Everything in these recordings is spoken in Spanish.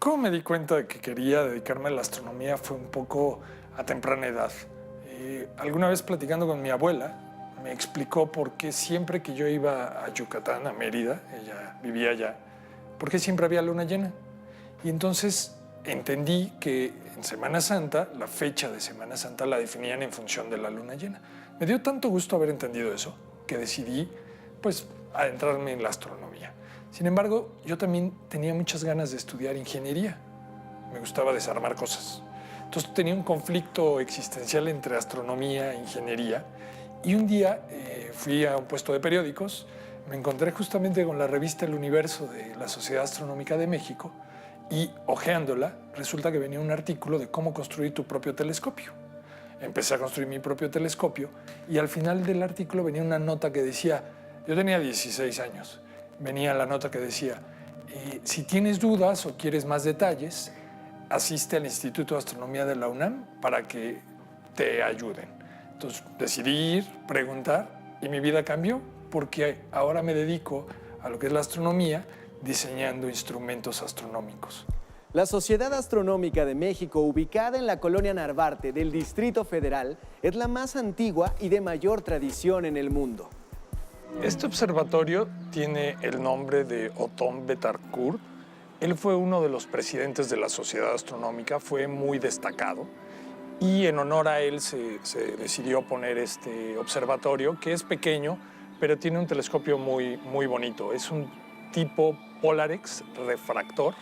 cómo me di cuenta de que quería dedicarme a la astronomía fue un poco a temprana edad. Alguna vez platicando con mi abuela, me explicó por qué siempre que yo iba a Yucatán, a Mérida, ella vivía allá, por qué siempre había luna llena. Y entonces entendí que en Semana Santa, la fecha de Semana Santa la definían en función de la luna llena. Me dio tanto gusto haber entendido eso que decidí, pues, adentrarme en la astronomía. Sin embargo, yo también tenía muchas ganas de estudiar ingeniería. Me gustaba desarmar cosas. Entonces tenía un conflicto existencial entre astronomía e ingeniería. Y un día fui a un puesto de periódicos, me encontré justamente con la revista El Universo de la Sociedad Astronómica de México y, hojeándola, resulta que venía un artículo de cómo construir tu propio telescopio. Empecé a construir mi propio telescopio y al final del artículo venía una nota que decía, yo tenía 16 años, venía la nota que decía, si tienes dudas o quieres más detalles, asiste al Instituto de Astronomía de la UNAM para que te ayuden. Entonces decidí ir, preguntar y mi vida cambió porque ahora me dedico a lo que es la astronomía diseñando instrumentos astronómicos. La Sociedad Astronómica de México, ubicada en la colonia Narvarte del Distrito Federal, es la más antigua y de mayor tradición en el mundo. Este observatorio tiene el nombre de Otón Betancourt. Él fue uno de los presidentes de la Sociedad Astronómica, fue muy destacado y en honor a él se decidió poner este observatorio, que es pequeño, pero tiene un telescopio muy bonito. Es un tipo Polarex refractor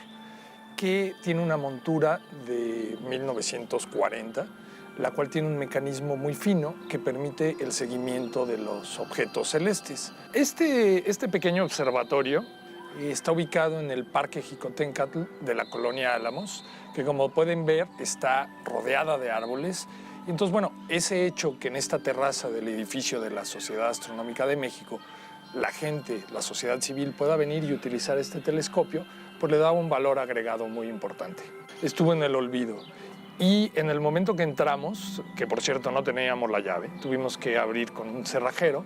que tiene una montura de 1940, la cual tiene un mecanismo muy fino que permite el seguimiento de los objetos celestes. Este pequeño observatorio está ubicado en el Parque Jicotencatl de la colonia Álamos, que como pueden ver está rodeada de árboles. Y entonces, bueno, ese hecho que en esta terraza del edificio de la Sociedad Astronómica de México la gente, la sociedad civil pueda venir y utilizar este telescopio, pues le daba un valor agregado muy importante. Estuvo en el olvido. Y en el momento que entramos, que por cierto no teníamos la llave, tuvimos que abrir con un cerrajero,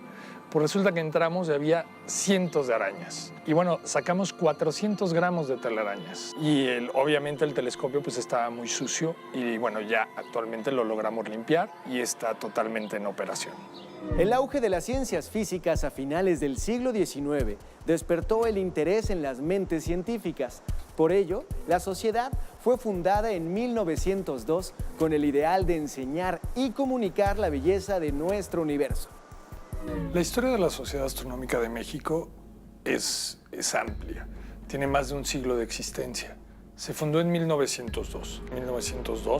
pues resulta que entramos y había cientos de arañas. Y bueno, sacamos 400 gramos de telarañas. Y obviamente el telescopio pues estaba muy sucio y bueno, ya actualmente lo logramos limpiar y está totalmente en operación. El auge de las ciencias físicas a finales del siglo XIX despertó el interés en las mentes científicas. Por ello, la sociedad fue fundada en 1902 con el ideal de enseñar y comunicar la belleza de nuestro universo. La historia de la Sociedad Astronómica de México es amplia, tiene más de un siglo de existencia. Se fundó en 1902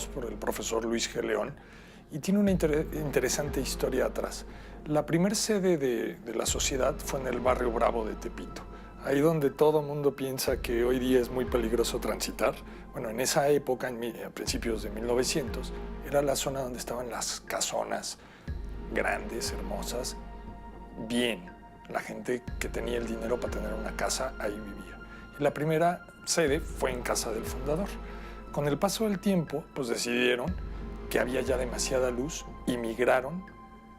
por el profesor Luis G. León y tiene una interesante historia atrás. La primera sede de la sociedad fue en el barrio Bravo de Tepito, ahí donde todo mundo piensa que hoy día es muy peligroso transitar. Bueno, en esa época, a principios de 1900, era la zona donde estaban las casonas grandes, hermosas, bien. La gente que tenía el dinero para tener una casa, ahí vivía. Y la primera sede fue en casa del fundador. Con el paso del tiempo, pues decidieron que había ya demasiada luz y migraron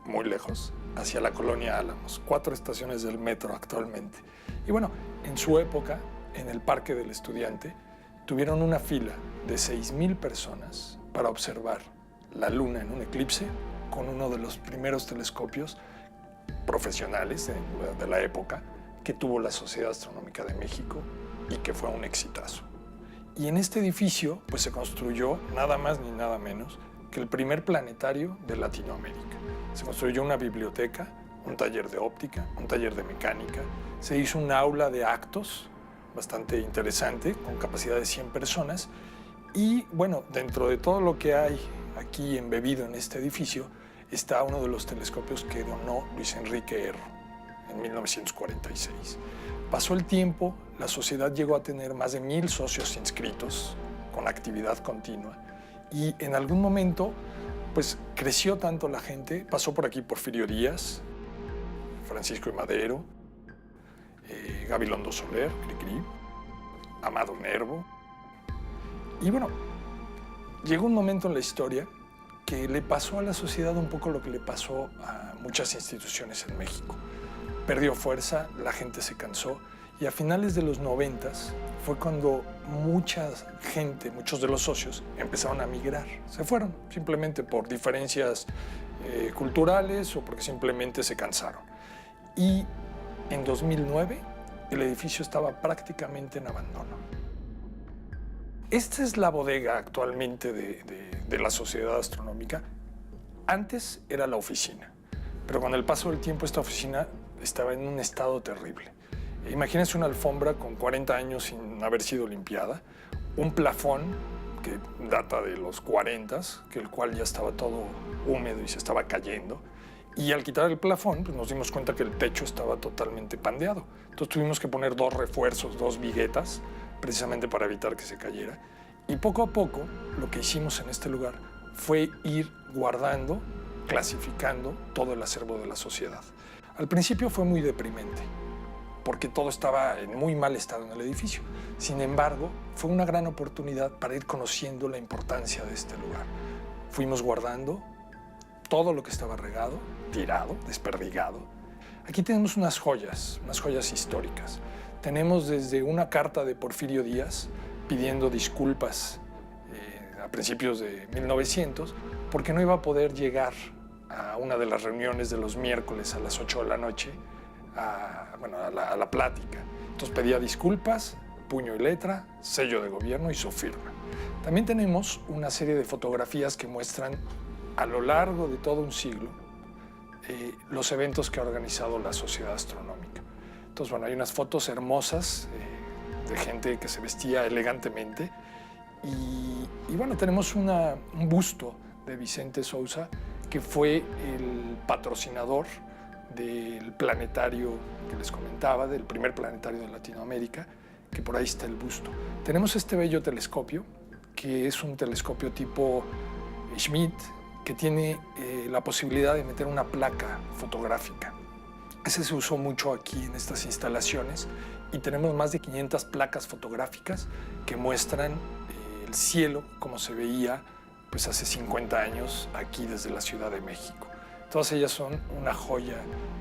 muy lejos hacia la colonia Álamos, 4 estaciones del metro actualmente. Y bueno, en su época, en el Parque del Estudiante, tuvieron una fila de 6,000 personas para observar la luna en un eclipse con uno de los primeros telescopios profesionales de la época que tuvo la Sociedad Astronómica de México y que fue un exitazo. Y en este edificio pues se construyó nada más ni nada menos que el primer planetario de Latinoamérica. Se construyó una biblioteca, un taller de óptica, un taller de mecánica, se hizo un aula de actos bastante interesante con capacidad de 100 personas y bueno, dentro de todo lo que hay aquí embebido en este edificio está uno de los telescopios que donó Luis Enrique Erro en 1946. Pasó el tiempo, la sociedad llegó a tener más de 1,000 socios inscritos con actividad continua y en algún momento pues creció tanto la gente, pasó por aquí Porfirio Díaz, Francisco I. Madero, Gabilondo Soler, Cricri, Amado Nervo. Y bueno, llegó un momento en la historia que le pasó a la sociedad un poco lo que le pasó a muchas instituciones en México. Perdió fuerza, la gente se cansó Y a finales de los 90 fue cuando mucha gente, muchos de los socios, empezaron a migrar. Se fueron simplemente por diferencias culturales o porque simplemente se cansaron. Y en 2009 el edificio estaba prácticamente en abandono. Esta es la bodega actualmente de la Sociedad Astronómica. Antes era la oficina, pero con el paso del tiempo esta oficina estaba en un estado terrible. Imagínense una alfombra con 40 años sin haber sido limpiada, un plafón que data de los 40, el cual ya estaba todo húmedo y se estaba cayendo. Y al quitar el plafón, pues nos dimos cuenta que el techo estaba totalmente pandeado. Entonces tuvimos que poner 2 refuerzos, 2 viguetas, precisamente para evitar que se cayera. Y poco a poco, lo que hicimos en este lugar fue ir guardando, clasificando todo el acervo de la sociedad. Al principio fue muy deprimente, porque todo estaba en muy mal estado en el edificio. Sin embargo, fue una gran oportunidad para ir conociendo la importancia de este lugar. Fuimos guardando todo lo que estaba regado, tirado, desperdigado. Aquí tenemos unas joyas históricas. Tenemos desde una carta de Porfirio Díaz pidiendo disculpas a principios de 1900 porque no iba a poder llegar a una de las reuniones de los miércoles a las 8 de la noche a la plática. Entonces pedía disculpas, puño y letra, sello de gobierno y su firma. También tenemos una serie de fotografías que muestran a lo largo de todo un siglo los eventos que ha organizado la Sociedad Astronómica. Entonces, bueno, hay unas fotos hermosas de gente que se vestía elegantemente y bueno, tenemos un busto de Vicente Sousa, que fue el patrocinador del planetario que les comentaba, del primer planetario de Latinoamérica, que por ahí está el busto. Tenemos este bello telescopio, que es un telescopio tipo Schmidt, que tiene la posibilidad de meter una placa fotográfica. Ese se usó mucho aquí en estas instalaciones y tenemos más de 500 placas fotográficas que muestran el cielo como se veía pues hace 50 años aquí desde la Ciudad de México. Todas ellas son una joya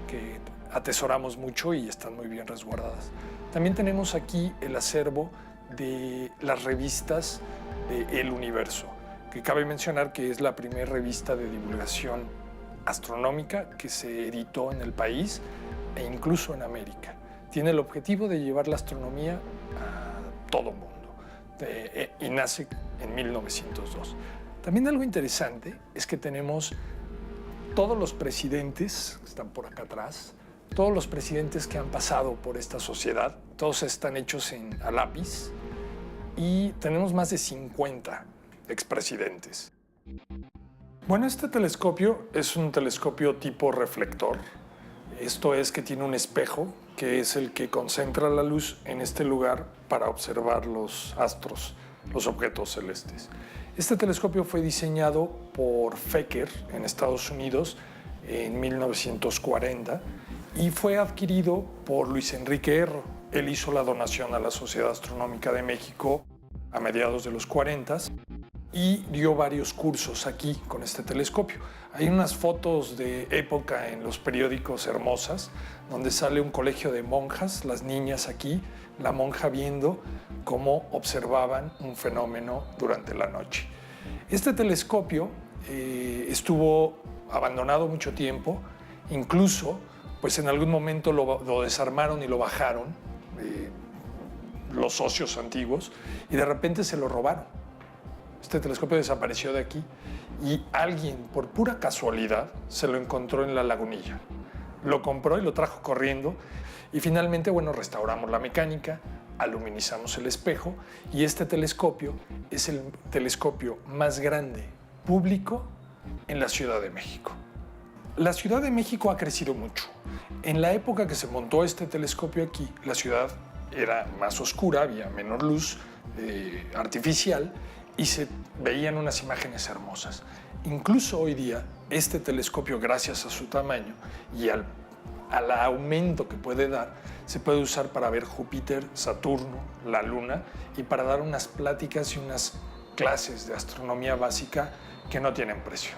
que atesoramos mucho y están muy bien resguardadas. También tenemos aquí el acervo de las revistas de El Universo, que cabe mencionar que es la primera revista de divulgación astronómica que se editó en el país e incluso en América. Tiene el objetivo de llevar la astronomía a todo mundo y nace en 1902. También algo interesante es que tenemos todos los presidentes, que están por acá atrás, todos los presidentes que han pasado por esta sociedad, todos están hechos a lápiz y tenemos más de 50 expresidentes. Bueno, este telescopio es un telescopio tipo reflector. Esto es que tiene un espejo que es el que concentra la luz en este lugar para observar los astros, los objetos celestes. Este telescopio fue diseñado por Fecker en Estados Unidos en 1940 y fue adquirido por Luis Enrique Erro. Él hizo la donación a la Sociedad Astronómica de México a mediados de los 40 y dio varios cursos aquí con este telescopio. Hay unas fotos de época en los periódicos hermosas donde sale un colegio de monjas, las niñas aquí, la monja viendo cómo observaban un fenómeno durante la noche. Este telescopio estuvo abandonado mucho tiempo, incluso pues en algún momento lo desarmaron y lo bajaron los socios antiguos y de repente se lo robaron. Este telescopio desapareció de aquí y alguien, por pura casualidad, se lo encontró en la Lagunilla. Lo compró y lo trajo corriendo y finalmente, bueno, restauramos la mecánica, aluminizamos el espejo y este telescopio es el telescopio más grande público en la Ciudad de México. La Ciudad de México ha crecido mucho. En la época que se montó este telescopio aquí, la ciudad era más oscura, había menor luz artificial y se veían unas imágenes hermosas. Incluso hoy día, este telescopio, gracias a su tamaño y al aumento que puede dar, se puede usar para ver Júpiter, Saturno, la Luna y para dar unas pláticas y unas clases de astronomía básica que no tienen precio.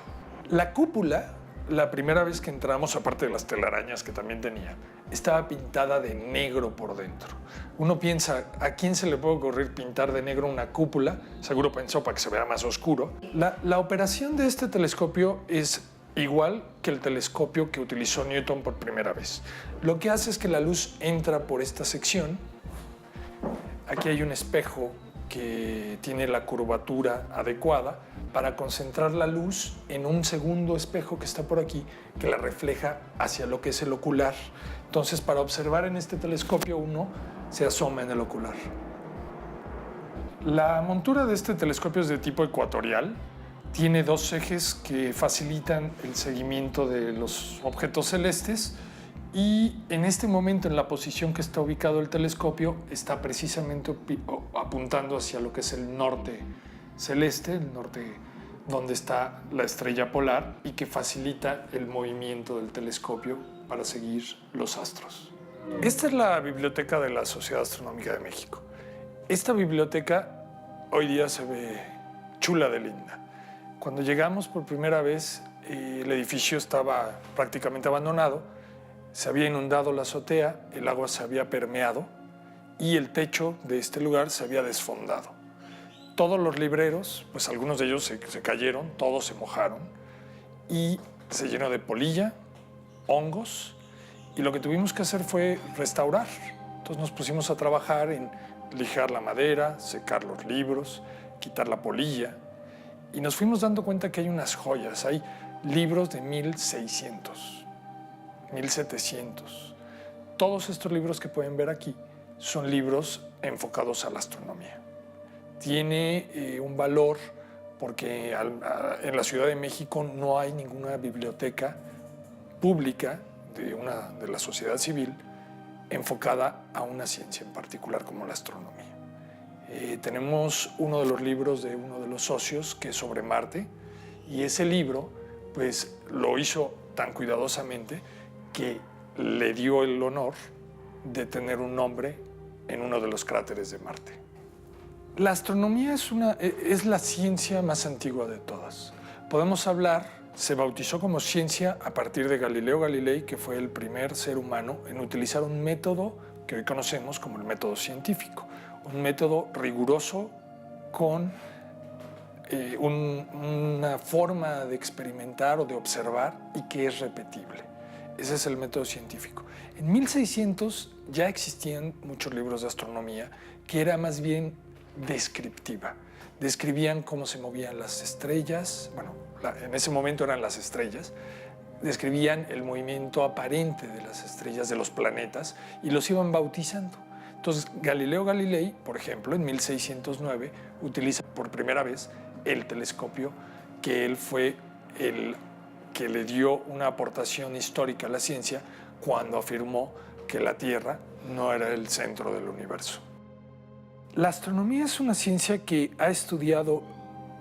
La cúpula la primera vez que entramos, aparte de las telarañas que también tenía, estaba pintada de negro por dentro. Uno piensa, ¿a quién se le puede ocurrir pintar de negro una cúpula? Seguro pensó para que se vea más oscuro. La operación de este telescopio es igual que el telescopio que utilizó Newton por primera vez. Lo que hace es que la luz entra por esta sección. Aquí hay un espejo que tiene la curvatura adecuada para concentrar la luz en un segundo espejo que está por aquí, que la refleja hacia lo que es el ocular. Entonces, para observar en este telescopio, uno se asoma en el ocular. La montura de este telescopio es de tipo ecuatorial. Tiene dos ejes que facilitan el seguimiento de los objetos celestes, y en este momento, en la posición que está ubicado el telescopio, está precisamente apuntando hacia lo que es el norte celeste, el norte donde está la estrella polar, y que facilita el movimiento del telescopio para seguir los astros. Esta es la biblioteca de la Sociedad Astronómica de México. Esta biblioteca hoy día se ve chula de linda. Cuando llegamos por primera vez, el edificio estaba prácticamente abandonado. Se había inundado la azotea, el agua se había permeado y el techo de este lugar se había desfondado. Todos los libreros, pues algunos de ellos se cayeron, todos se mojaron y se llenó de polilla, hongos, y lo que tuvimos que hacer fue restaurar. Entonces nos pusimos a trabajar en lijar la madera, secar los libros, quitar la polilla, y nos fuimos dando cuenta que hay unas joyas. Hay libros de 1600. 1700. Todos estos libros que pueden ver aquí son libros enfocados a la astronomía. Tiene un valor porque en la Ciudad de México no hay ninguna biblioteca pública de la sociedad civil enfocada a una ciencia en particular como la astronomía. Tenemos uno de los libros de uno de los socios que es sobre Marte, y ese libro pues lo hizo tan cuidadosamente que le dio el honor de tener un nombre en uno de los cráteres de Marte. La astronomía es la ciencia más antigua de todas. Podemos hablar, se bautizó como ciencia a partir de Galileo Galilei, que fue el primer ser humano en utilizar un método que hoy conocemos como el método científico, un método riguroso con una forma de experimentar o de observar y que es repetible. Ese es el método científico. En 1600 ya existían muchos libros de astronomía que era más bien descriptiva. Describían cómo se movían las estrellas, bueno, en ese momento eran las estrellas, describían el movimiento aparente de las estrellas, de los planetas, y los iban bautizando. Entonces, Galileo Galilei, por ejemplo, en 1609, utiliza por primera vez el telescopio, que él fue el que le dio una aportación histórica a la ciencia cuando afirmó que la Tierra no era el centro del universo. La astronomía es una ciencia que ha estudiado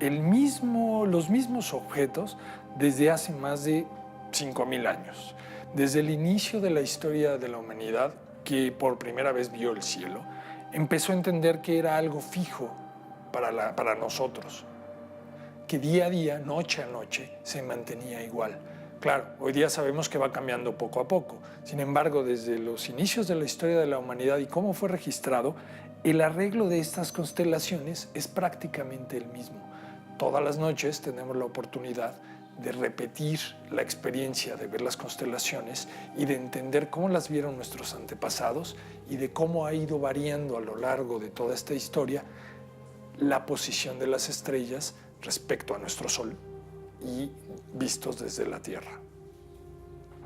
los mismos objetos desde hace más de 5000 años. Desde el inicio de la historia de la humanidad, que por primera vez vio el cielo, empezó a entender que era algo fijo para nosotros, que día a día, noche a noche, se mantenía igual. Claro, hoy día sabemos que va cambiando poco a poco. Sin embargo, desde los inicios de la historia de la humanidad y cómo fue registrado, el arreglo de estas constelaciones es prácticamente el mismo. Todas las noches tenemos la oportunidad de repetir la experiencia de ver las constelaciones y de entender cómo las vieron nuestros antepasados y de cómo ha ido variando a lo largo de toda esta historia la posición de las estrellas respecto a nuestro Sol y vistos desde la Tierra.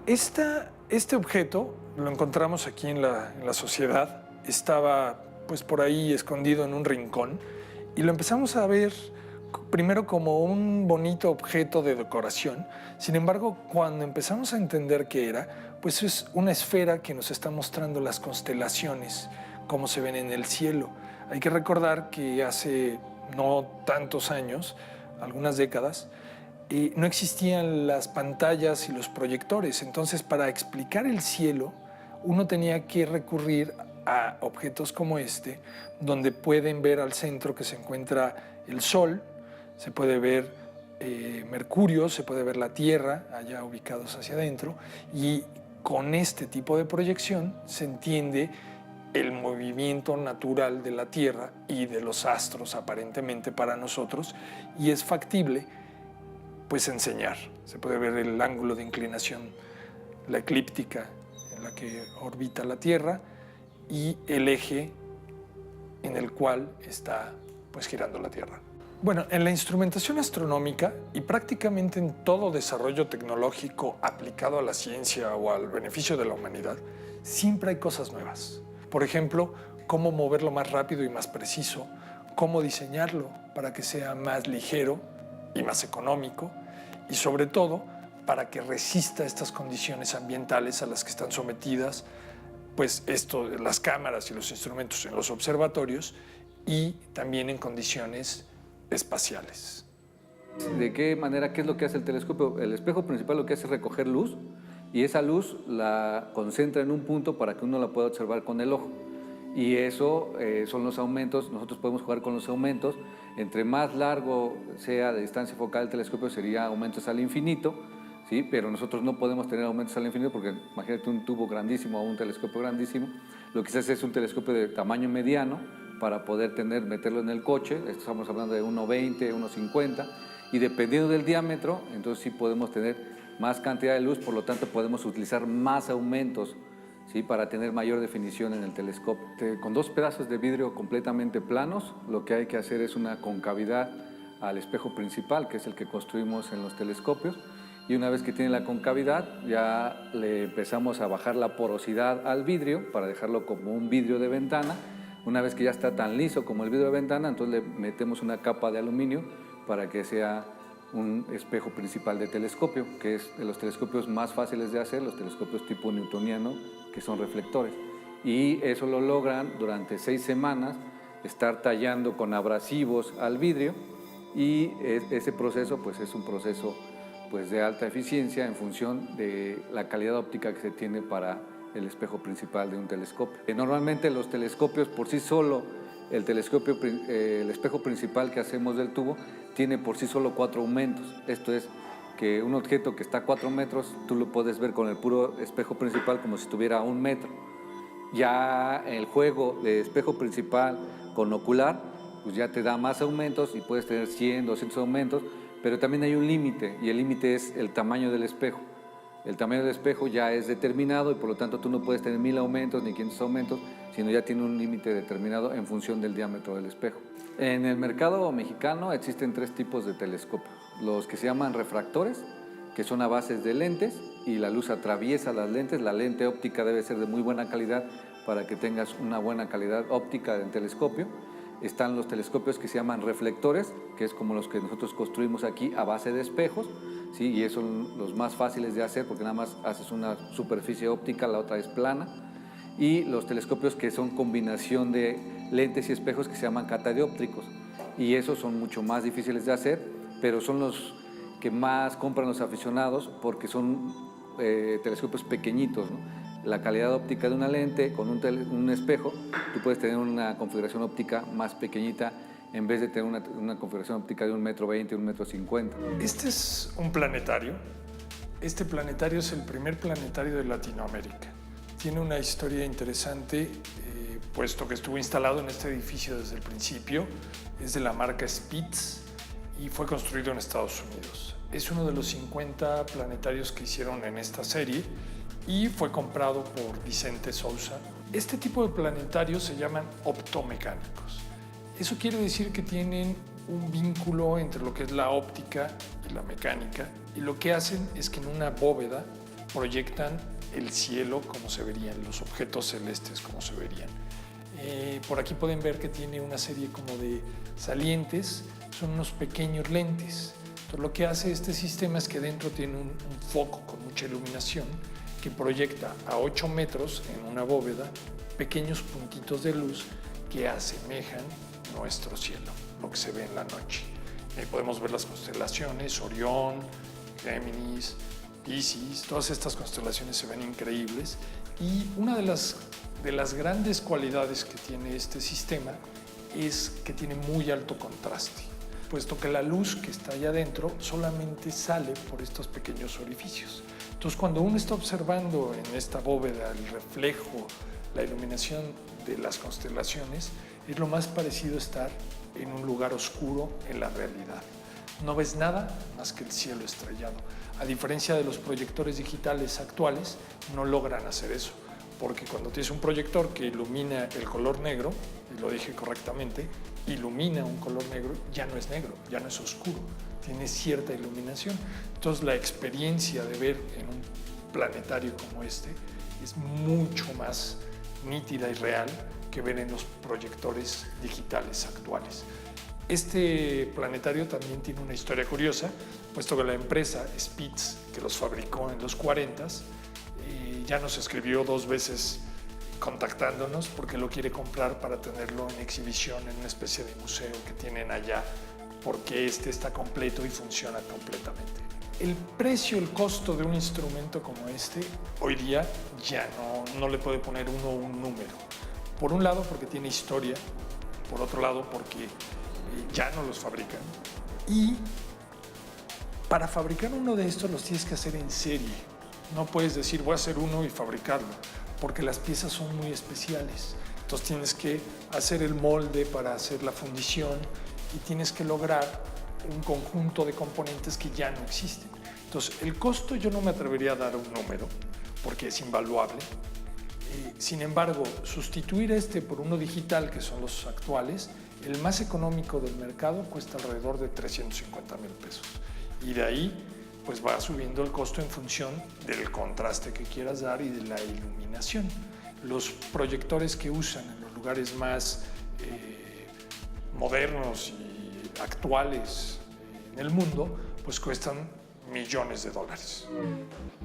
Este objeto lo encontramos aquí en la sociedad, estaba pues por ahí escondido en un rincón y lo empezamos a ver primero como un bonito objeto de decoración. Sin embargo, cuando empezamos a entender qué era, pues es una esfera que nos está mostrando las constelaciones, cómo se ven en el cielo. Hay que recordar que hace no tantos años, algunas décadas, no existían las pantallas y los proyectores. Entonces, para explicar el cielo, uno tenía que recurrir a objetos como este, donde pueden ver al centro que se encuentra el Sol, se puede ver Mercurio, se puede ver la Tierra allá ubicados hacia adentro, y con este tipo de proyección se entiende el movimiento natural de la Tierra y de los astros aparentemente para nosotros, y es factible pues enseñar. Se puede ver el ángulo de inclinación, la eclíptica en la que orbita la Tierra y el eje en el cual está pues girando la Tierra. Bueno, en la instrumentación astronómica y prácticamente en todo desarrollo tecnológico aplicado a la ciencia o al beneficio de la humanidad, siempre hay cosas nuevas. Por ejemplo, cómo moverlo más rápido y más preciso, cómo diseñarlo para que sea más ligero y más económico, y sobre todo para que resista estas condiciones ambientales a las que están sometidas pues las cámaras y los instrumentos en los observatorios, y también en condiciones espaciales. ¿De qué manera? ¿Qué es lo que hace el telescopio? El espejo principal lo que hace es recoger luz, y esa luz la concentra en un punto para que uno la pueda observar con el ojo. Y eso son los aumentos. Nosotros podemos jugar con los aumentos. Entre más largo sea de distancia focal el telescopio, sería aumentos al infinito, ¿sí? Pero nosotros no podemos tener aumentos al infinito porque imagínate un tubo grandísimo o un telescopio grandísimo. Lo que se hace es un telescopio de tamaño mediano para poder meterlo en el coche. Estamos hablando de 1.20, 1.50, y dependiendo del diámetro, entonces sí podemos tener más cantidad de luz, por lo tanto podemos utilizar más aumentos, ¿sí? Para tener mayor definición en el telescopio. Con dos pedazos de vidrio completamente planos, lo que hay que hacer es una concavidad al espejo principal, que es el que construimos en los telescopios, y una vez que tiene la concavidad ya le empezamos a bajar la porosidad al vidrio para dejarlo como un vidrio de ventana. Una vez que ya está tan liso como el vidrio de ventana, entonces le metemos una capa de aluminio para que sea un espejo principal de telescopio, que es de los telescopios más fáciles de hacer, los telescopios tipo newtoniano, que son reflectores. Y eso lo logran durante 6 semanas, estar tallando con abrasivos al vidrio, y ese proceso pues es un proceso pues de alta eficiencia en función de la calidad óptica que se tiene para el espejo principal de un telescopio. Normalmente los telescopios por sí solo, el espejo principal que hacemos del tubo tiene por sí solo 4 aumentos. Esto es que un objeto que está a 4 metros, tú lo puedes ver con el puro espejo principal como si estuviera a 1 metro. Ya el juego de espejo principal con ocular, pues ya te da más aumentos y puedes tener 100, 200 aumentos, pero también hay un límite, y el límite es el tamaño del espejo. El tamaño del espejo ya es determinado y por lo tanto tú no puedes tener 1000 aumentos ni 500 aumentos, sino ya tiene un límite determinado en función del diámetro del espejo. En el mercado mexicano existen 3 tipos de telescopios. Los que se llaman refractores, que son a bases de lentes y la luz atraviesa las lentes. La lente óptica debe ser de muy buena calidad para que tengas una buena calidad óptica del telescopio. Están los telescopios que se llaman reflectores, que es como los que nosotros construimos aquí a base de espejos, ¿sí? Y esos son los más fáciles de hacer porque nada más haces una superficie óptica, la otra es plana. Y los telescopios que son combinación de lentes y espejos, que se llaman catadióptricos, y esos son mucho más difíciles de hacer, pero son los que más compran los aficionados porque son telescopios pequeñitos, ¿no? La calidad óptica de una lente con un espejo, tú puedes tener una configuración óptica más pequeñita en vez de tener una configuración óptica de 1,20 m, 1,50 m. Este es un planetario. Este planetario es el primer planetario de Latinoamérica. Tiene una historia interesante, puesto que estuvo instalado en este edificio desde el principio. Es de la marca Spitz y fue construido en Estados Unidos. Es uno de los 50 planetarios que hicieron en esta serie y fue comprado por Vicente Sousa. Este tipo de planetarios se llaman optomecánicos. Eso quiere decir que tienen un vínculo entre lo que es la óptica y la mecánica, y lo que hacen es que en una bóveda proyectan el cielo como se verían, los objetos celestes como se verían. Por aquí pueden ver que tiene una serie como de salientes, son unos pequeños lentes. Entonces lo que hace este sistema es que dentro tiene un foco con mucha iluminación que proyecta a 8 metros en una bóveda pequeños puntitos de luz que asemejan nuestro cielo, lo que se ve en la noche. Podemos ver las constelaciones, Orión, Géminis, Piscis, todas estas constelaciones se ven increíbles, y una de las grandes cualidades que tiene este sistema es que tiene muy alto contraste. puesto que la luz que está allá adentro solamente sale por estos pequeños orificios. Entonces, cuando uno está observando en esta bóveda el reflejo, la iluminación de las constelaciones, es lo más parecido a estar en un lugar oscuro en la realidad. No ves nada más que el cielo estrellado. A diferencia de los proyectores digitales actuales, no logran hacer eso, porque cuando tienes un proyector que ilumina el color negro, y lo dije correctamente, ilumina un color negro, ya no es negro, ya no es oscuro, tiene cierta iluminación. Entonces la experiencia de ver en un planetario como este es mucho más nítida y real que ver en los proyectores digitales actuales. Este planetario también tiene una historia curiosa, puesto que la empresa Spitz, que los fabricó en los 40s, ya nos escribió 2 veces contactándonos porque lo quiere comprar para tenerlo en exhibición en una especie de museo que tienen allá, porque este está completo y funciona completamente. El precio, el costo de un instrumento como este, hoy día ya no le puede poner uno un número. Por un lado porque tiene historia, por otro lado porque ya no los fabrican. Y para fabricar uno de estos los tienes que hacer en serie. No puedes decir voy a hacer uno y fabricarlo, porque las piezas son muy especiales. Entonces tienes que hacer el molde para hacer la fundición y tienes que lograr un conjunto de componentes que ya no existen. Entonces el costo yo no me atrevería a dar un número porque es invaluable. Sin embargo, sustituir este por uno digital, que son los actuales, el más económico del mercado cuesta alrededor de 350,000 pesos. Y de ahí pues va subiendo el costo en función del contraste que quieras dar y de la iluminación. Los proyectores que usan en los lugares más modernos y actuales en el mundo, pues cuestan millones de dólares.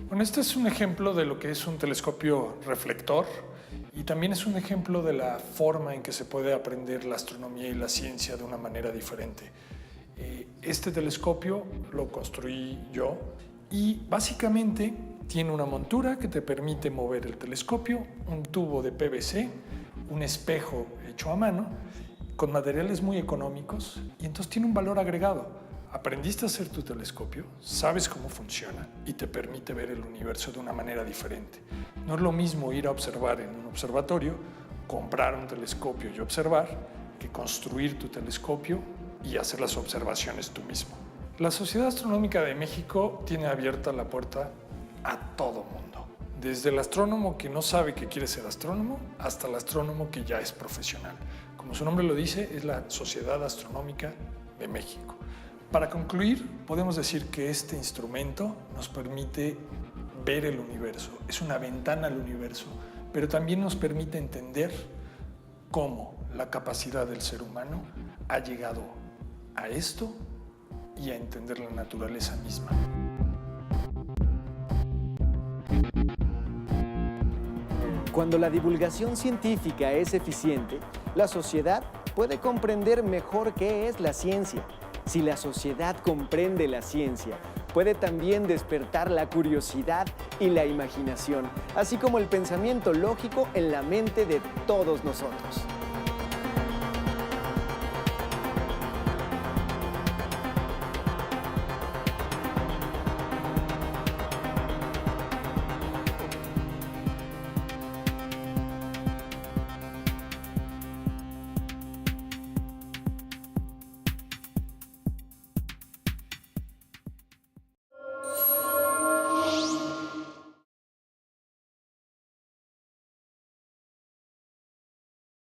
Bueno, este es un ejemplo de lo que es un telescopio reflector y también es un ejemplo de la forma en que se puede aprender la astronomía y la ciencia de una manera diferente. Este telescopio lo construí yo y básicamente tiene una montura que te permite mover el telescopio, un tubo de PVC, un espejo hecho a mano, con materiales muy económicos y entonces tiene un valor agregado. Aprendiste a hacer tu telescopio, sabes cómo funciona y te permite ver el universo de una manera diferente. No es lo mismo ir a observar en un observatorio, comprar un telescopio y observar, que construir tu telescopio y hacer las observaciones tú mismo. La Sociedad Astronómica de México tiene abierta la puerta a todo mundo, desde el astrónomo que no sabe que quiere ser astrónomo hasta el astrónomo que ya es profesional. Como su nombre lo dice, es la Sociedad Astronómica de México. Para concluir, podemos decir que este instrumento nos permite ver el universo, es una ventana al universo, pero también nos permite entender cómo la capacidad del ser humano ha llegado a esto y a entender la naturaleza misma. Cuando la divulgación científica es eficiente, la sociedad puede comprender mejor qué es la ciencia. Si la sociedad comprende la ciencia, puede también despertar la curiosidad y la imaginación, así como el pensamiento lógico en la mente de todos nosotros.